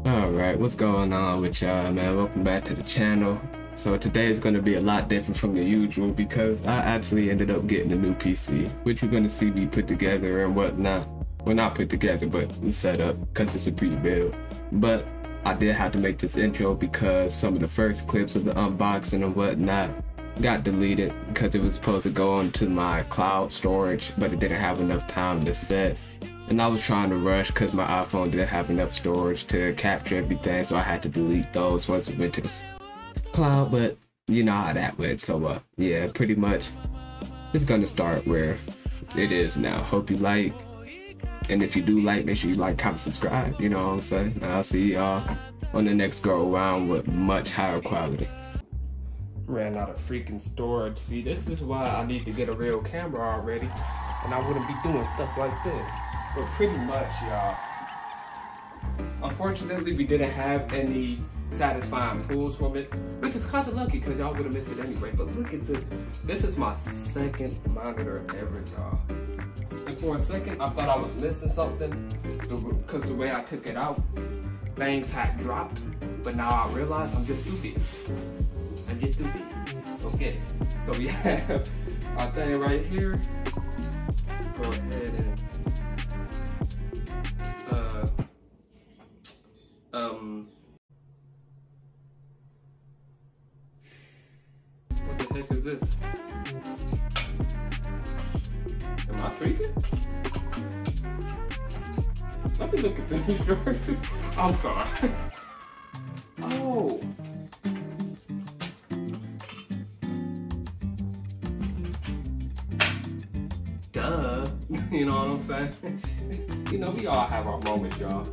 Alright, what's going on with y'all, man? Welcome back to the channel. So today is going to be a lot different from the usual because I actually ended up getting a new PC, which you're going to see me put together and whatnot. Well, not put together, but set up because it's a pre-build. But I did have to make this intro because some of the first clips of the unboxing and whatnot got deleted because it was supposed to go onto my cloud storage, but it didn't have enough time to set. And I was trying to rush because my iPhone didn't have enough storage to capture everything, so I had to delete those once it went to the cloud, but you know how that went. So yeah, pretty much it's gonna start where it is now. Hope you like, and if you do like, make sure you like, comment, subscribe, you know what I'm saying? And I'll see y'all on the next go around with much higher quality. Ran out of freaking storage. See, this is why I need to get a real camera already, and I wouldn't be doing stuff like this. But pretty much, y'all, unfortunately we didn't have any satisfying pulls from it, which is kind of lucky because y'all would have missed it anyway. But look at this. This is my second monitor ever, y'all. And for a second I thought I was missing something because the way I took it out, things had dropped. But now I realize I'm just stupid. I'm just stupid. Okay, so we have our thing right here. Go ahead and what the heck is this? Am I tweaking? Let me look at this. I'm sorry. Oh. Duh. You know what I'm saying? You know, we all have our moments, y'all.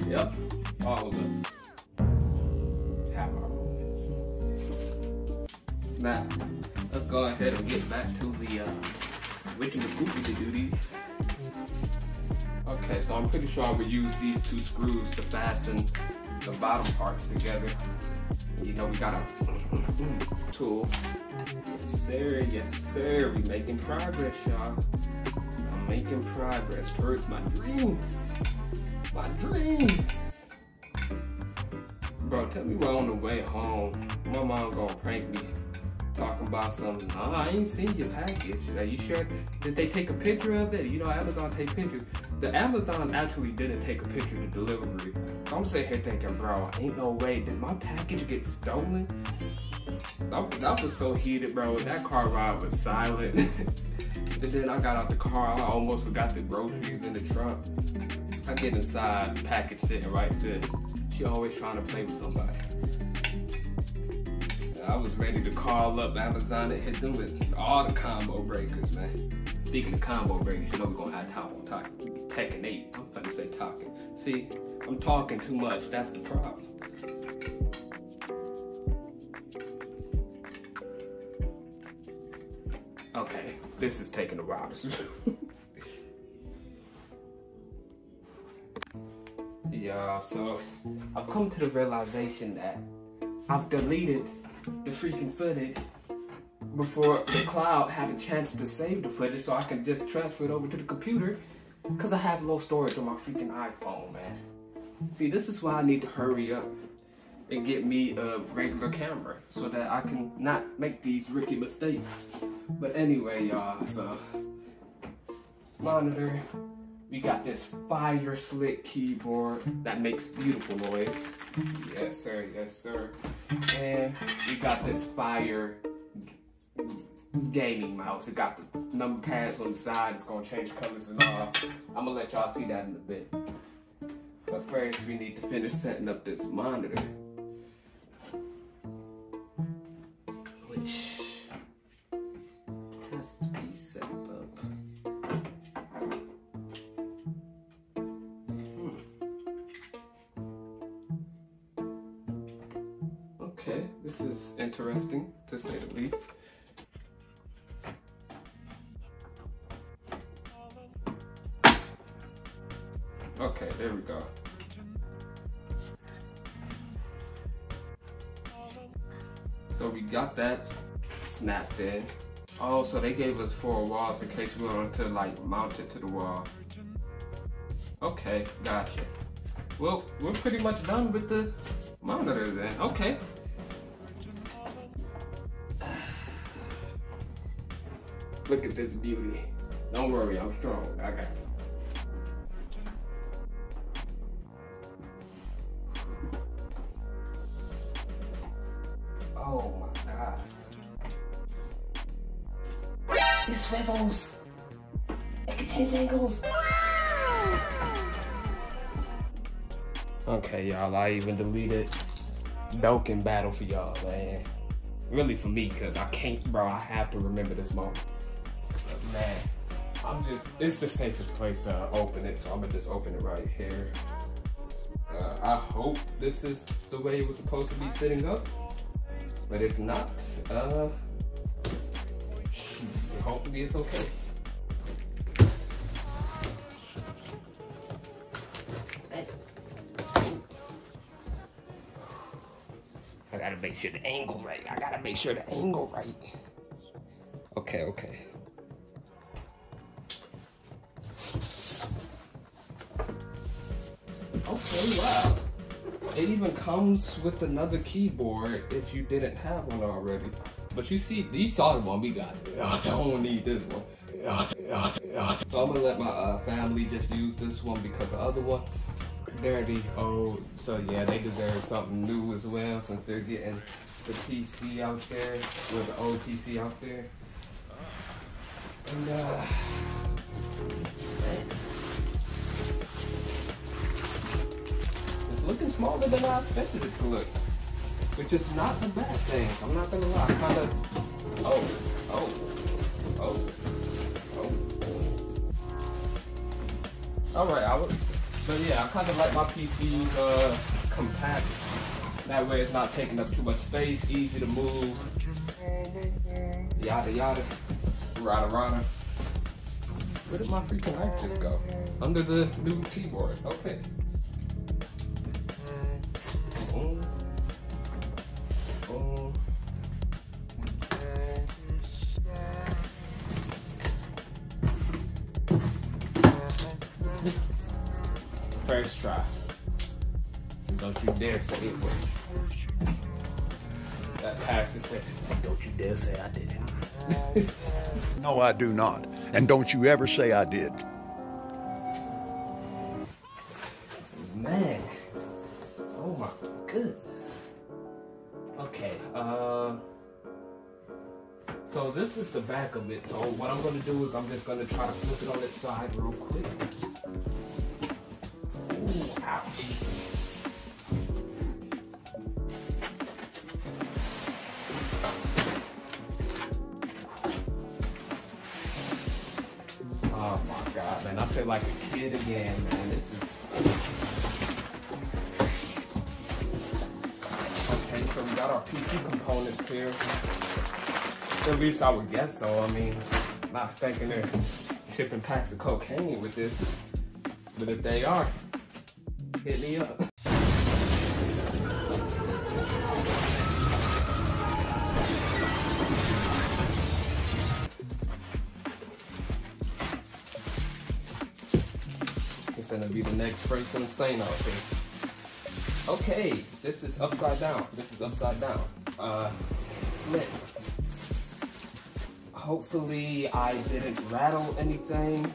Yep. All of us have our moments. Now, let's go ahead and get back to the original goofy to do these. Okay, so I'm pretty sure I would use these two screws to fasten the bottom parts together. And you know, we got a tool. Yes sir, we making progress, y'all. I'm making progress towards my dreams. My dreams. Bro, tell me why on the way home, my mom gonna prank me talking about something. Oh, I ain't seen your package. Are you sure? Did they take a picture of it? You know, Amazon take pictures. The Amazon actually didn't take a picture of the delivery. So I'm sitting here thinking, bro, ain't no way. Did my package get stolen? I was so heated, bro. That car ride was silent. And then I got out the car. I almost forgot the groceries in the trunk. I get inside, package sitting right there. She always trying to play with somebody. I was ready to call up Amazon and hit them with all the combo breakers, man. Speaking of combo breakers, you know we're gonna have time on talking. Tekken 8. I'm finna say talking. See, I'm talking too much. That's the problem. Okay, this is taking a while. Yeah, so I've come to the realization that I've deleted the freaking footage before the cloud had a chance to save the footage, so I can just transfer it over to the computer because I have low storage on my freaking iPhone, man. See, this is why I need to hurry up and get me a regular camera so that I can not make these rookie mistakes. But anyway, y'all, so monitor. We got this fire slick keyboard that makes beautiful noise. Yes sir, yes sir. And we got this fire gaming mouse. It got the number pads on the side. It's gonna change colors and all. I'm gonna let y'all see that in a bit. But first we need to finish setting up this monitor, which has to be set up. Okay, this is interesting to say the least. Okay, there we go. So we got that snapped in. Oh, so they gave us 4 walls in case we wanted to like mount it to the wall. Okay, gotcha. well, we're pretty much done with the monitors then. Okay. Look at this beauty. Don't worry, I'm strong. I got it. Oh my God. It swivels. It can change angles. Okay, y'all, I even deleted Dokkan Battle for y'all, man. Really for me, cause I can't, bro, I have to remember this moment. But man, it's the safest place to open it, so I'm gonna just open it right here. I hope this is the way it was supposed to be sitting up. But if not, hopefully it's okay. I gotta make sure the angle right. Okay. Okay, wow. It even comes with another keyboard if you didn't have one already. But you see, you saw the one we got. I don't need this one. So I'm gonna let my family just use this one because the other one, they're the old. So yeah, they deserve something new as well since they're getting the PC out there, with the old PC out there. And looking smaller than I expected it to look, which is not a bad thing. I'm not gonna lie. Kind of. Oh. All right, but yeah, I kind of like my PCs compact. That way, it's not taking up too much space, easy to move. Yada yada, rada. Where did my freaking knife just go? Under the new keyboard. Okay. First try. Don't you dare say it was. That pastor said, don't you dare say I didn't. No, I do not. And don't you ever say I did. Man. Oh my goodness. Okay, so this is the back of it. So what I'm gonna do is I'm just gonna try to flip it on its side real quick. Ooh, ouch. Oh my God, man, I feel like a kid again, man. This is... Okay, so we got our PC components here. At least I would guess so. I mean, not thinking they're shipping packs of cocaine with this, but if they are, hit me up. It's gonna be the next person insane out here. Okay, this is upside down. Flip. Hopefully I didn't rattle anything.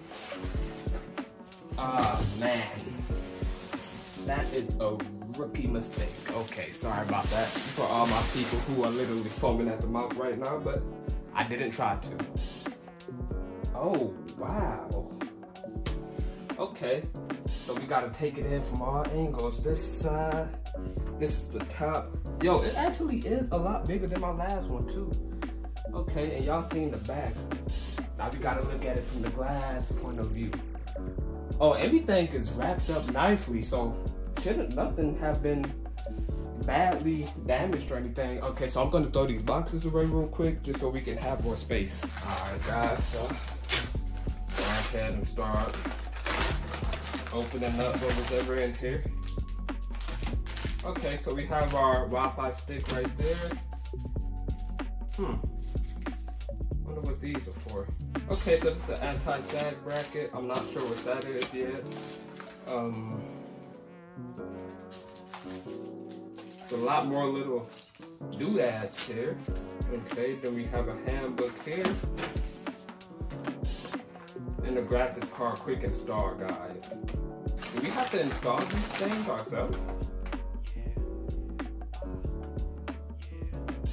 Man. That is a rookie mistake. Okay, sorry about that for all my people who are literally foaming at the mouth right now, but I didn't try to. Oh, wow. Okay, so we gotta take it in from all angles. This is the top. Yo, it actually is a lot bigger than my last one too. Okay, and y'all seen the back. Now we gotta look at it from the glass point of view. Oh, everything is wrapped up nicely, so shouldn't nothing have been badly damaged or anything. Okay, so I'm gonna throw these boxes away real quick just so we can have more space. Alright guys, so go ahead and start opening up what was ever in here. Okay, so we have our Wi-Fi stick right there. Wonder what these are for. Okay, so it's the anti-sag bracket. I'm not sure what that is yet. a lot more little doodads here. Okay, then we have a handbook here. And the graphics card quick install guide. Do we have to install these things ourselves?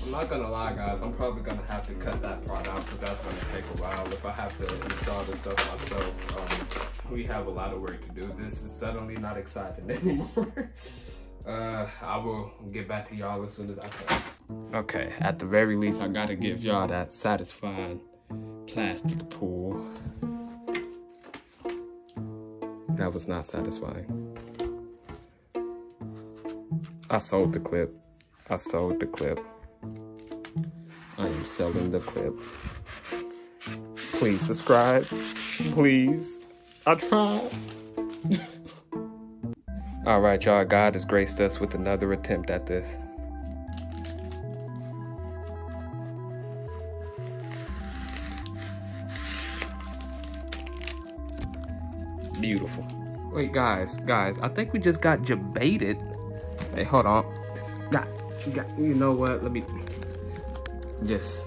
I'm not gonna lie, guys, I'm probably gonna have to cut that part out because that's gonna take a while if I have to install this stuff myself. We have a lot of work to do. This is suddenly not exciting anymore. I will get back to y'all as soon as I can. Okay, at the very least, I gotta give y'all that satisfying plastic pull. That was not satisfying. I sold the clip. I sold the clip. I am selling the clip. Please subscribe. Please. I tried. All right, y'all. God has graced us with another attempt at this. Beautiful. Wait, guys, I think we just got debated. Hey, hold on. You know what? Let me just.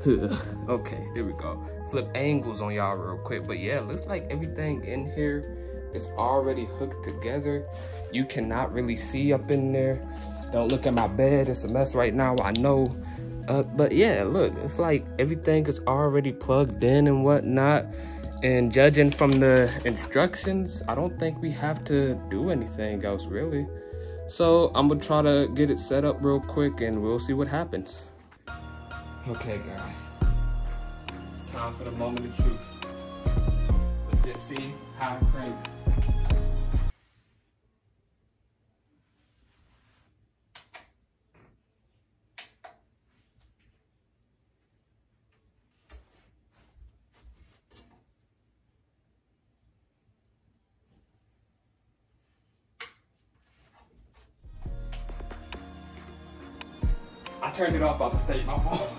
Okay, there we go. Flip angles on y'all real quick. But yeah, looks like everything in here is already hooked together. You cannot really see up in there. Don't look at my bed. It's a mess right now, I know. But yeah, look, it's like everything is already plugged in and whatnot. And judging from the instructions, I don't think we have to do anything else really. So I'm gonna try to get it set up real quick and we'll see what happens. Okay, guys, it's time for the moment of truth. Let's just see how it cranks. I turned it off by mistake, my fault.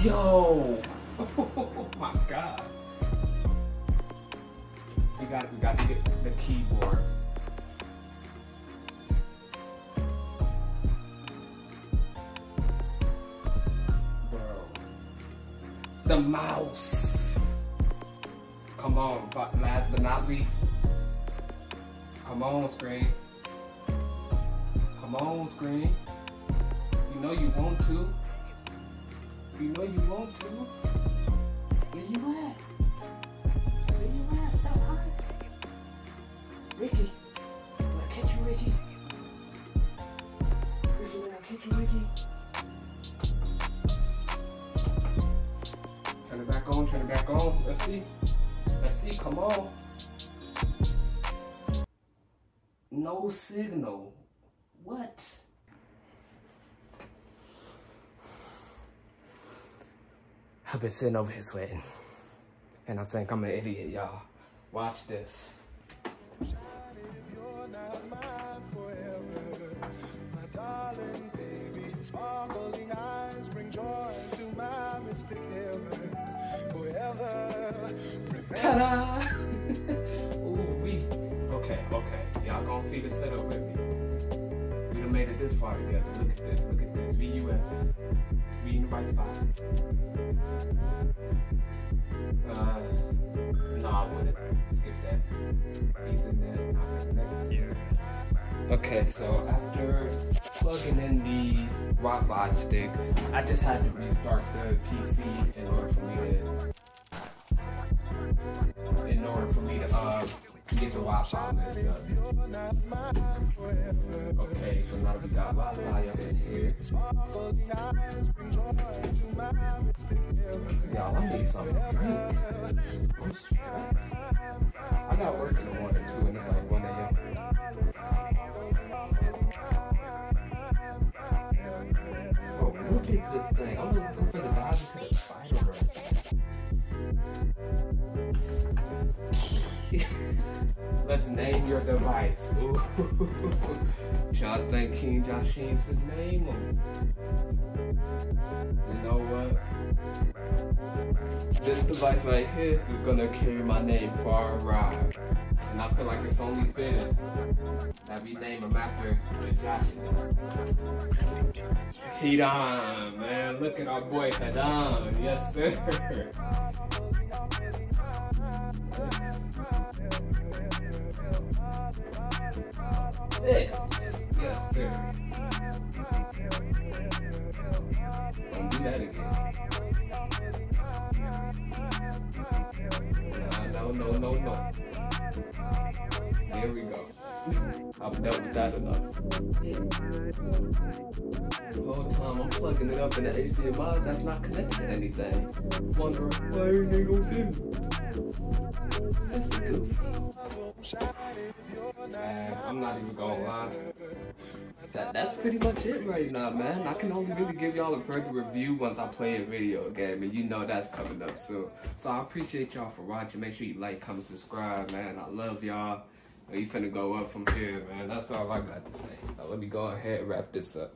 Yo! Oh my God. We got to get the keyboard. Bro. The mouse. Come on, last but not least. Come on, screen. Come on, screen. You know you want to. You know you want to. Where you at? Where you at? Stop hiding. Ricky. When I catch you, Ricky. Ricky, when I catch you, Ricky. Turn it back on, turn it back on. Let's see. Let's see, come on. No signal. What? I've been sitting over here sweating. And I think I'm an idiot, y'all. Watch this. You're not mine forever, my darling baby. Sparkling eyes bring joy to my mystic heaven. Forever. Ta-da! Ooh, wee. Okay. Y'all gonna see the setup with me. We done made it this far together. Look at this. VUS. We in the right spot. No, I wouldn't. Skip that. He's in there. Not connected. Okay, so after plugging in the Wi-Fi stick, I just had to restart the PC in order for me to get the Wi-Fi messed up. Okay, so now we got Wi-Fi up in here. Y'all, I need something to drink. I'm stressed. I got work in the morning too, and it's like 1 a.m. Oh, look at this thing. I'm looking for the Dodgers for the Spider-Verse. Let's name your device. Ooh. Y'all think King Josh needs to name him? You know what? This device right here is gonna carry my name far and wide. And I feel like it's only fitting that we name him after the Joshes. Hedon, man. Look at our boy Hedon. Yes, sir. Yes, sir. Don't do that again. No. Here we go. I've dealt with that enough. The whole time I'm plugging it up in the HDMI that's not connected to anything. Wondering why everything goes in. That's goofy. Man, I'm not even gonna lie. That's pretty much it right now, man. I can only really give y'all a further review once I play a video game, and you know that's coming up soon. So I appreciate y'all for watching. Make sure you like, comment, subscribe, man. I love y'all. We finna go up from here, man. That's all I got to say. Now let me go ahead and wrap this up.